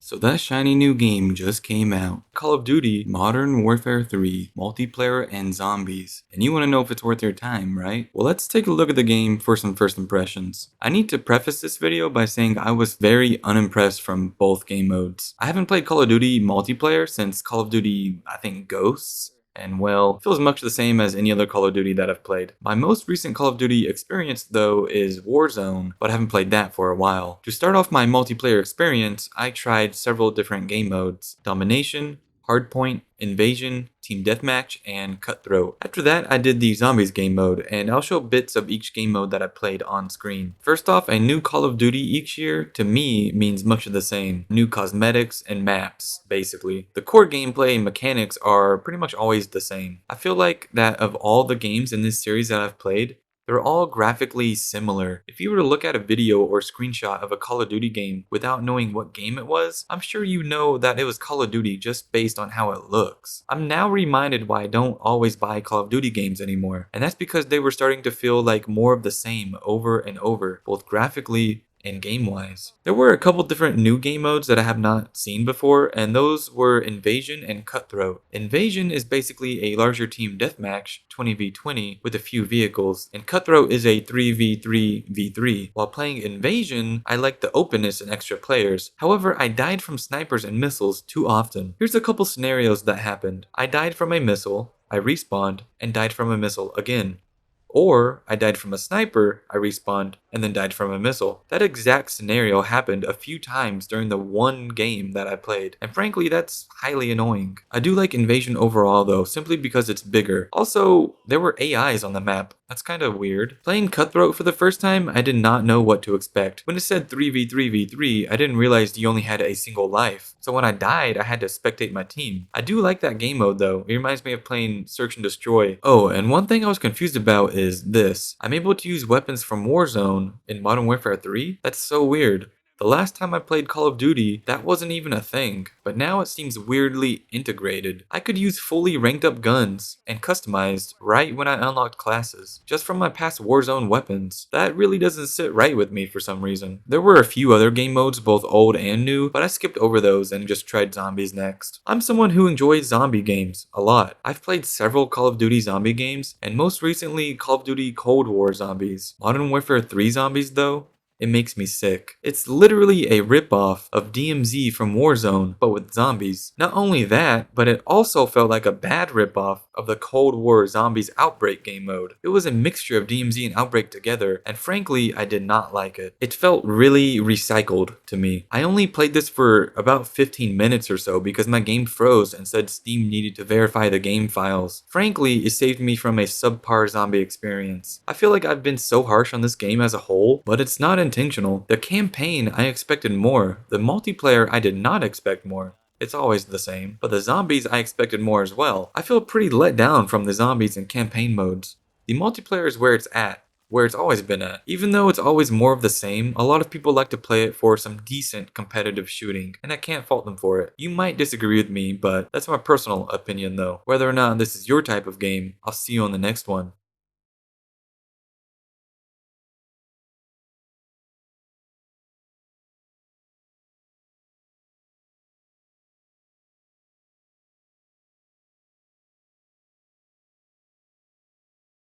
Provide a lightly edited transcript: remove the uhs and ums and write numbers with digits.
So that shiny new game just came out. Call of Duty Modern Warfare 3, multiplayer and zombies. And you want to know if it's worth your time, right? Well, let's take a look at the game for some first impressions. I need to preface this video by saying I was very unimpressed from both game modes. I haven't played Call of Duty multiplayer since Call of Duty, I think, Ghosts. And well, feels much the same as any other Call of Duty that I've played. My most recent Call of Duty experience though is Warzone, but I haven't played that for a while. To start off my multiplayer experience, I tried several different game modes: Domination, Hardpoint, Invasion, Team Deathmatch, and Cutthroat. After that, I did the Zombies game mode, and I'll show bits of each game mode that I played on screen. First off, a new Call of Duty each year, to me, means much of the same. New cosmetics and maps, basically. The core gameplay and mechanics are pretty much always the same. I feel like that of all the games in this series that I've played, they're all graphically similar. If you were to look at a video or screenshot of a Call of Duty game without knowing what game it was, I'm sure you know that it was Call of Duty just based on how it looks. I'm now reminded why I don't always buy Call of Duty games anymore, and that's because they were starting to feel like more of the same over and over, both graphically and game-wise. There were a couple different new game modes that I have not seen before, and those were Invasion and Cutthroat. Invasion is basically a larger team deathmatch, 20v20, with a few vehicles, and Cutthroat is a 3v3v3. While playing Invasion, I liked the openness and extra players. However, I died from snipers and missiles too often. Here's a couple scenarios that happened. I died from a missile, I respawned, and died from a missile again. Or, I died from a sniper, I respawned, and then died from a missile. That exact scenario happened a few times during the one game that I played, and frankly that's highly annoying. I do like Invasion overall though, simply because it's bigger. Also, there were AIs on the map. That's kind of weird. Playing Cutthroat for the first time, I did not know what to expect. When it said 3v3v3, I didn't realize you only had a single life. So when I died, I had to spectate my team. I do like that game mode though. It reminds me of playing Search and Destroy. Oh, and one thing I was confused about is this. I'm able to use weapons from Warzone in Modern Warfare 3? That's so weird. The last time I played Call of Duty, that wasn't even a thing, but now it seems weirdly integrated. I could use fully ranked up guns and customized right when I unlocked classes, just from my past Warzone weapons. That really doesn't sit right with me for some reason. There were a few other game modes, both old and new, but I skipped over those and just tried zombies next. I'm someone who enjoys zombie games a lot. I've played several Call of Duty zombie games, and most recently Call of Duty Cold War zombies. Modern Warfare 3 zombies though? It makes me sick. It's literally a ripoff of DMZ from Warzone, but with zombies. Not only that, but it also felt like a bad ripoff of the Cold War Zombies Outbreak game mode. It was a mixture of DMZ and Outbreak together, and frankly, I did not like it. It felt really recycled to me. I only played this for about 15 minutes or so because my game froze and said Steam needed to verify the game files. Frankly, it saved me from a subpar zombie experience. I feel like I've been so harsh on this game as a whole, but it's not intentional. The campaign, I expected more. The multiplayer, I did not expect more. It's always the same. But the zombies, I expected more as well. I feel pretty let down from the zombies and campaign modes. The multiplayer is where it's at, where it's always been at. Even though it's always more of the same, a lot of people like to play it for some decent competitive shooting, and I can't fault them for it. You might disagree with me, but that's my personal opinion though. Whether or not this is your type of game, I'll see you on the next one.